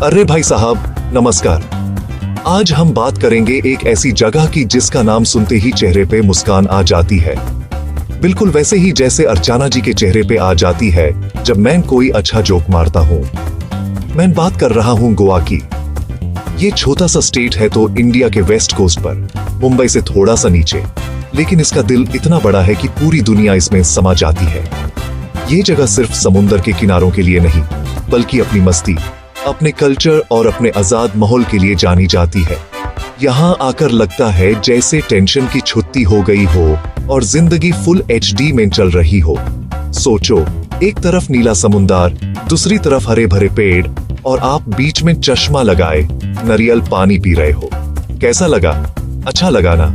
अरे भाई साहब नमस्कार। आज हम बात करेंगे एक ऐसी जगह की जिसका नाम सुनते ही चेहरे पे मुस्कान आ जाती है, बिल्कुल वैसे ही जैसे अर्चना जी के चेहरे पे आ जाती है जब मैं कोई अच्छा जोक मारता हूँ। मैं बात कर रहा हूँ गोवा की। ये छोटा सा स्टेट है तो इंडिया के वेस्ट कोस्ट पर, मुंबई से थोड़ा सा नीचे, लेकिन इसका दिल इतना बड़ा है कि पूरी दुनिया इसमें समा जाती है। ये जगह सिर्फ समुंदर के किनारों के लिए नहीं, बल्कि अपनी मस्ती, अपने कल्चर और अपने आजाद माहौल के लिए जानी जाती है। यहाँ आकर लगता है जैसे टेंशन की छुट्टी हो गई हो और जिंदगी फुल HD में चल रही हो। सोचो, एक तरफ नीला समुंदर, दूसरी तरफ हरे भरे पेड़ और आप बीच में चश्मा लगाए नारियल पानी पी रहे हो। कैसा लगा? अच्छा लगा ना?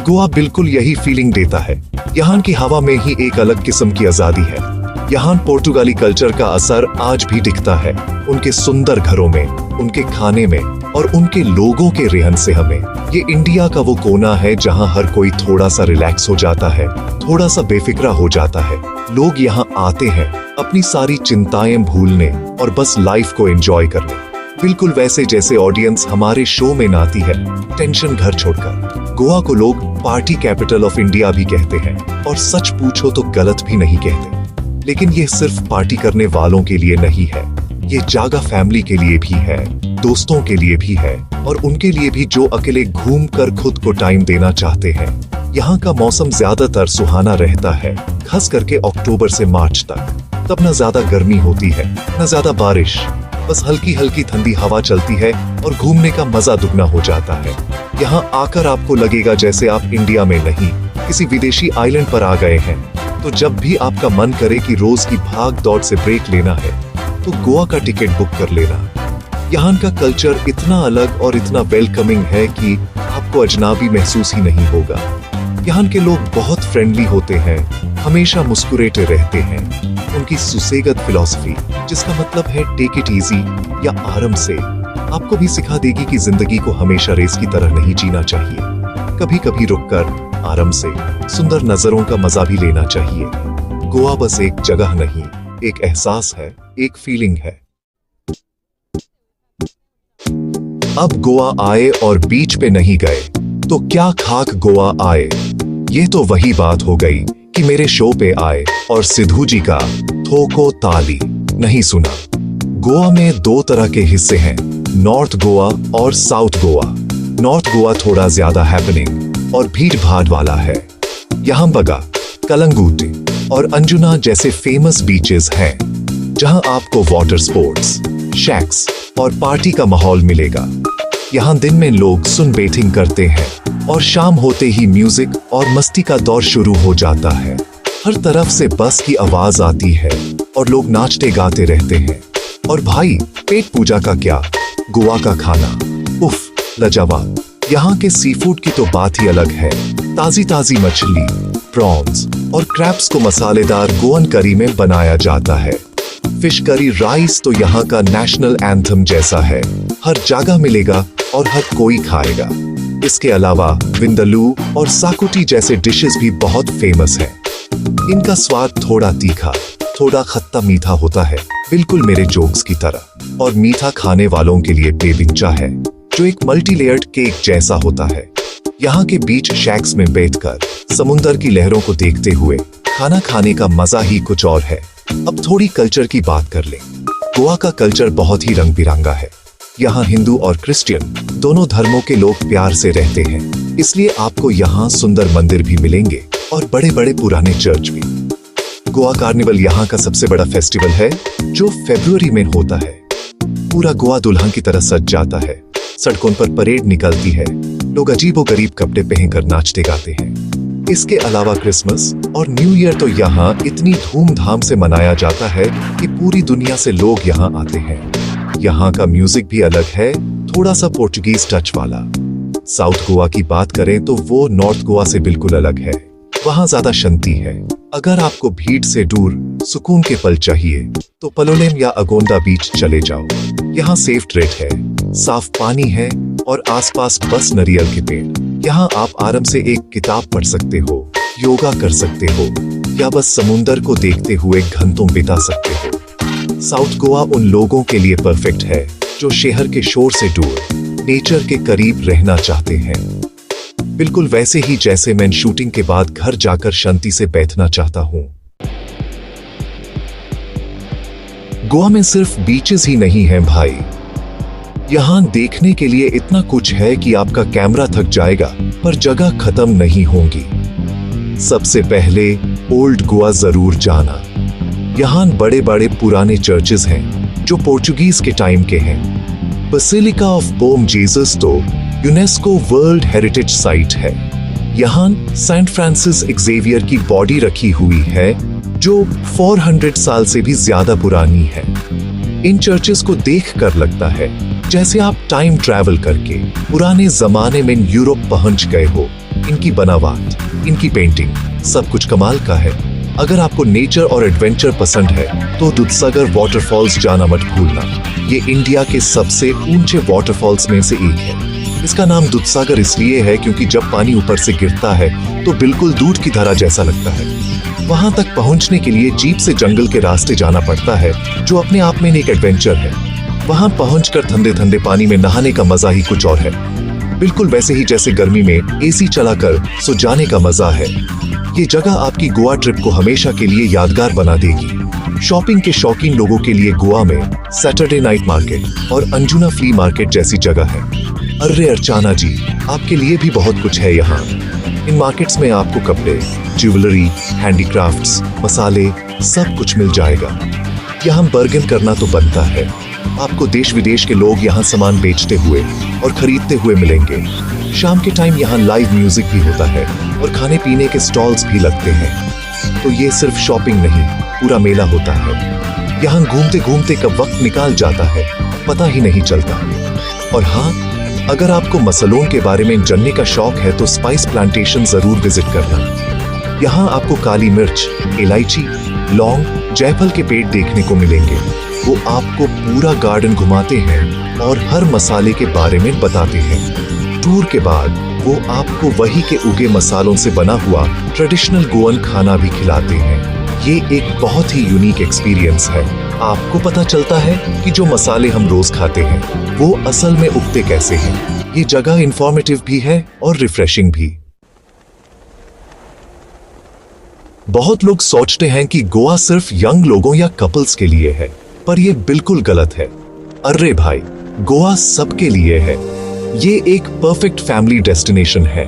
गोवा बिल्कुल यही फीलिंग देता है। यहाँ की हवा में ही एक अलग किस्म की आजादी है। यहाँ पुर्तगाली कल्चर का असर आज भी दिखता है, उनके सुंदर घरों में, उनके खाने में और उनके लोगों के रहन से हमें। ये इंडिया का वो कोना है जहाँ हर कोई थोड़ा सा रिलैक्स हो जाता है, थोड़ा सा बेफिक्रा हो जाता है। लोग यहाँ आते हैं अपनी सारी चिंताएं भूलने और बस लाइफ को एंजॉय करने, बिल्कुल वैसे जैसे ऑडियंस हमारे शो में नाती है, टेंशन घर छोड़कर। गोवा को लोग पार्टी कैपिटल ऑफ इंडिया भी कहते हैं और सच पूछो तो गलत भी नहीं कहते। लेकिन ये सिर्फ पार्टी करने वालों के लिए नहीं है, ये जगह फैमिली के लिए भी है, दोस्तों के लिए भी है और उनके लिए भी जो अकेले घूम कर खुद को टाइम देना चाहते हैं। यहाँ का मौसम ज्यादातर सुहाना रहता है, खास करके अक्टूबर से मार्च तक। तब न ज्यादा गर्मी होती है न ज्यादा बारिश, बस हल्की हल्की ठंडी हवा चलती है और घूमने का मजा दुगना हो जाता है। यहाँ आकर आपको लगेगा जैसे आप इंडिया में नहीं, किसी विदेशी आइलैंड पर आ गए हैं। तो जब भी आपका मन करे कि रोज की भाग दौड़ से ब्रेक लेना है, तो गोवा का टिकट बुक कर लेना। यहाँ का कल्चर इतना अलग और इतना वेलकमिंग है कि आपको अजनबी महसूस ही नहीं होगा। यहाँ के लोग बहुत फ्रेंडली होते हैं, हमेशा मुस्कुराते रहते हैं। उनकी सुसेगत फिलॉसफी, जिसका मतलब है टेक इट इजी या आराम से, आपको भी सिखा देगी कि जिंदगी को हमेशा रेस की तरह नहीं जीना चाहिए। कभी कभी रुककर आराम से सुंदर नजरों का मजा भी लेना चाहिए। गोवा बस एक जगह नहीं, एक एहसास है, एक फीलिंग है। अब गोवा आए और बीच पे नहीं गए तो क्या खाक गोवा आए। ये तो वही बात हो गई कि मेरे शो पे आए और सिद्धू जी का ठोको ताली नहीं सुना। गोवा में दो तरह के हिस्से हैं, नॉर्थ गोवा और साउथ गोवा। नॉर्थ गोवा थोड़ा ज्यादा हैपनिंग और भीड़ भाड़ वाला है। यहाँ बगा, कलंगूटी और अंजुना जैसे फेमस बीचेस हैं, जहां आपको वाटर स्पोर्ट्स, शैक्स और पार्टी का माहौल मिलेगा। यहाँ दिन में लोग सुन बेटिंग करते हैं और शाम होते ही म्यूजिक और मस्ती का दौर शुरू हो जाता है। हर तरफ से बस की आवाज आती है और लोग नाचते गाते रहते हैं। और भाई, पेट पूजा का क्या, गोवा का खाना उफ लाजवाब। यहाँ के सी फूड की तो बात ही अलग है। ताजी ताजी मछली, प्रॉन्स और क्रैब्स को मसालेदार गोवन करी में बनाया जाता है। फिश करी राइस तो यहाँ का नेशनल एंथम जैसा है, हर जगह मिलेगा और हर कोई खाएगा। इसके अलावा विंदलू और साकुटी जैसे डिशेस भी बहुत फेमस हैं। इनका स्वाद थोड़ा तीखा, थोड़ा खट्टा मीठा होता है, बिल्कुल मेरे जोक्स की तरह। और मीठा खाने वालों के लिए बेबिंचा है, जो एक मल्टी लेयर्ड केक जैसा होता है। यहाँ के बीच शैक्स में बैठकर समुंदर की लहरों को देखते हुए खाना खाने का मजा ही कुछ और है। अब थोड़ी कल्चर की बात कर लें। गोवा का कल्चर बहुत ही रंग बिरंगा है। यहाँ हिंदू और क्रिश्चियन दोनों धर्मों के लोग प्यार से रहते हैं, इसलिए आपको यहाँ सुंदर मंदिर भी मिलेंगे और बड़े बड़े पुराने चर्च भी। गोवा कार्निवल यहाँ का सबसे बड़ा फेस्टिवल है, जो फरवरी में होता है। पूरा गोवा दुल्हन की तरह सज जाता है, सड़कों पर परेड निकलती है, लोग अजीबोगरीब कपड़े पहनकर नाचते गाते हैं। इसके अलावा क्रिसमस और न्यू ईयर तो यहाँ इतनी धूमधाम से मनाया जाता है कि पूरी दुनिया से लोग यहाँ आते हैं। यहाँ का म्यूजिक भी अलग है, थोड़ा सा पोर्चुगीज टच वाला। साउथ गोवा की बात करें तो वो नॉर्थ गोवा से बिल्कुल अलग है। वहाँ ज्यादा शांति है। अगर आपको भीड़ से दूर सुकून के पल चाहिए तो पलोलेम या अगोंडा बीच चले जाओ। यहाँ सेफ ट्रेड है, साफ पानी है और आसपास बस नारियल के पेड़। यहाँ आप आराम से एक किताब पढ़ सकते हो, योगा कर सकते हो या बस समुंदर को देखते हुए घंटों बिता सकते हो। साउथ गोवा उन लोगों के लिए परफेक्ट है जो शहर के शोर से दूर नेचर के करीब रहना चाहते हैं, बिल्कुल वैसे ही जैसे मैं शूटिंग के बाद घर जाकर शांति से बैठना चाहता हूं। गोवा में सिर्फ बीचेस ही नहीं हैं भाई, यहां देखने के लिए इतना कुछ है कि आपका कैमरा थक जाएगा, पर जगह खत्म नहीं होंगी। सबसे पहले ओल्ड गोवा जरूर जाना। यहां बड़े बड़े पुराने चर्चेस हैं जो पोर्चुगीज के टाइम के हैं। बसिलिका ऑफ बोम जीसस तो यूनेस्को वर्ल्ड हेरिटेज साइट है। यहां सेंट फ्रांसिस एक्सेवियर की बॉडी रखी हुई है जो 400 साल से भी ज्यादा पुरानी है। इन चर्चेस को देखकर लगता है जैसे आप टाइम ट्रैवल करके पुराने जमाने में यूरोप पहुंच गए हो। इनकी बनावट, इनकी पेंटिंग, सब कुछ कमाल का है। अगर आपको नेचर और एडवेंचर पसंद है तो दूधसागर वाटरफॉल्स जाना मत भूलना। ये इंडिया के सबसे ऊंचे वाटरफॉल्स में से एक है। इसका नाम दूधसागर इसलिए है क्योंकि जब पानी ऊपर से गिरता है तो बिल्कुल दूध की धारा जैसा लगता है। वहां तक पहुंचने के लिए जीप से जंगल के रास्ते जाना पड़ता है, जो अपने आप में एक एडवेंचर है। वहां पहुंचकर ठंडे ठंडे पानी में नहाने का मजा ही कुछ और है, बिल्कुल वैसे ही जैसे गर्मी में एसी चलाकर सो जाने का मजा है। ये जगह आपकी गोवा ट्रिप को हमेशा के लिए यादगार बना देगी। शॉपिंग के शौकीन लोगों के लिए गोवा में सैटरडे नाइट मार्केट और अंजुना फ्ली मार्केट जैसी जगह है। अरे अर्चना जी, आपके लिए भी बहुत कुछ है यहाँ। इन मार्केट्स में आपको कपड़े, ज्वेलरी, हैंडीक्राफ्ट्स, मसाले, सब कुछ मिल जाएगा। यहाँ बर्गेन करना तो बनता है। आपको देश विदेश के लोग यहाँ सामान बेचते हुए और खरीदते हुए मिलेंगे। शाम के टाइम यहाँ लाइव म्यूजिक भी होता है और खाने पीने के स्टॉल्स भी लगते हैं। तो ये सिर्फ शॉपिंग नहीं, पूरा मेला होता है। यहाँ घूमते घूमते कब वक्त निकाल जाता है पता ही नहीं चलता। और हाँ, अगर आपको मसालों के बारे में जानने का शौक है तो स्पाइस प्लांटेशन जरूर विजिट करना। यहाँ आपको काली मिर्च, इलायची, लौंग, जायफल के पेड़ देखने को मिलेंगे। वो आपको पूरा गार्डन घुमाते हैं और हर मसाले के बारे में बताते हैं। टूर के बाद वो आपको वही के उगे मसालों से बना हुआ ट्रेडिशनल गोवन खाना भी खिलाते हैं। ये एक बहुत ही यूनिक एक्सपीरियंस है। आपको पता चलता है कि जो मसाले हम रोज खाते हैं वो असल में उगते कैसे हैं। ये जगह इंफॉर्मेटिव भी है और रिफ्रेशिंग भी। बहुत लोग सोचते हैं कि गोवा सिर्फ यंग लोगों या कपल्स के लिए है, पर यह बिल्कुल गलत है। अरे भाई, गोवा सबके लिए है। ये एक परफेक्ट फैमिली डेस्टिनेशन है।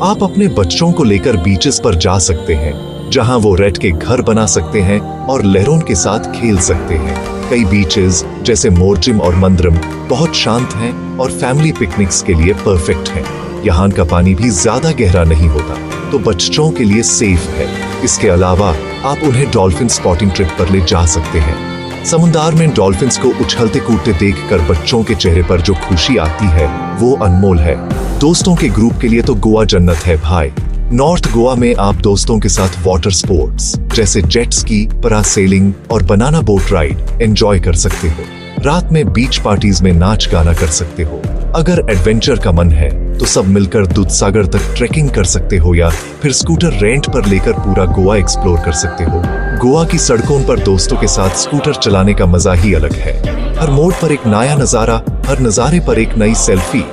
आप अपने बच्चों को लेकर बीचेस पर जा सकते हैं, जहां वो रेत के घर बना सकते हैं और लहरों के साथ खेल सकते हैं। कई बीचेस जैसे मोरजिम और मंद्रम बहुत शांत हैं और फैमिली पिकनिक्स के लिए परफेक्ट हैं। यहाँ का पानी भी ज्यादा गहरा नहीं होता, तो बच्चों के लिए सेफ है। इसके अलावा आप उन्हें डॉल्फिन स्पॉटिंग ट्रिप पर ले जा सकते हैं। समुद्र में डॉल्फिन्स को उछलते कूदते देखकर बच्चों के चेहरे पर जो खुशी आती है वो अनमोल है। दोस्तों के ग्रुप के लिए तो गोवा जन्नत है भाई। नॉर्थ गोवा में आप दोस्तों के साथ वाटर स्पोर्ट्स जैसे जेट स्की, पैरासेलिंग और बनाना बोट राइड एंजॉय कर सकते हो। रात में बीच पार्टीज में नाच गाना कर सकते हो। अगर एडवेंचर का मन है तो सब मिलकर दूधसागर तक ट्रेकिंग कर सकते हो या फिर स्कूटर रेंट पर लेकर पूरा गोवा एक्सप्लोर कर सकते हो। गोवा की सड़कों पर दोस्तों के साथ स्कूटर चलाने का मजा ही अलग है। हर मोड़ पर एक नया नजारा, हर नजारे पर एक नई सेल्फी।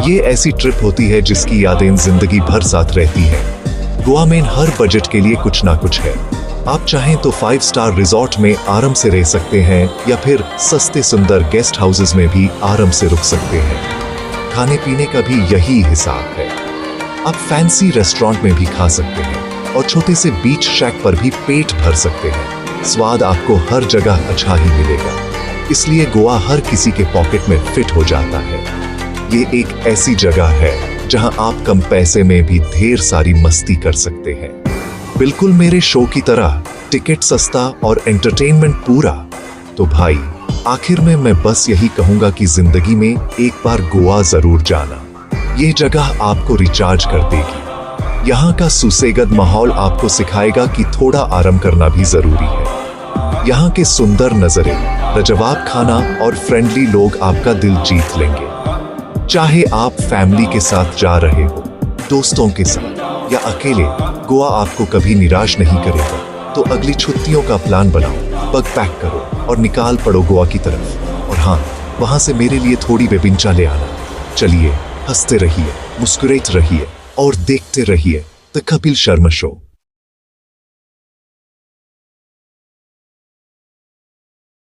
ये ऐसी ट्रिप होती है जिसकी यादें जिंदगी भर साथ रहती हैं। गोवा में हर बजट के लिए कुछ ना कुछ है। आप चाहें तो 5 स्टार रिजॉर्ट में आराम से रह सकते हैं या फिर सस्ते सुंदर गेस्ट हाउसेस में भी आराम से रुक सकते हैं। खाने पीने का भी यही हिसाब है। आप फैंसी रेस्टोरेंट में भी खा सकते हैं और छोटे से बीच शैक पर भी पेट भर सकते हैं। स्वाद आपको हर जगह अच्छा ही मिलेगा, इसलिए गोवा हर किसी के पॉकेट में फिट हो जाता है। ये एक ऐसी जगह है जहां आप कम पैसे में भी ढेर सारी मस्ती कर सकते हैं। बिल्कुल मेरे शो की तरह, टिकट सस्ता और एंटरटेनमेंट पूरा। तो भाई, आखिर में मैं बस यही कहूंगा कि जिंदगी में एक बार गोवा जरूर जाना। ये जगह आपको रिचार्ज कर देगी। यहाँ का सुसेगद माहौल आपको सिखाएगा कि थोड़ा आराम करना भी जरूरी है। यहाँ के सुंदर नज़ारे, लाजवाब खाना और फ्रेंडली लोग आपका दिल जीत लेंगे। चाहे आप फैमिली के साथ जा रहे हो, दोस्तों के साथ या अकेले, गोवा आपको कभी निराश नहीं करेगा। तो अगली छुट्टियों का प्लान बनाओ, बैग पैक करो और निकाल पड़ो गोवा की तरफ। और हाँ, वहां से मेरे लिए थोड़ी बेबिंचा ले आना। चलिए, हंसते रहिए, मुस्कुराते रहिए और देखते रहिए द कपिल शर्मा शो।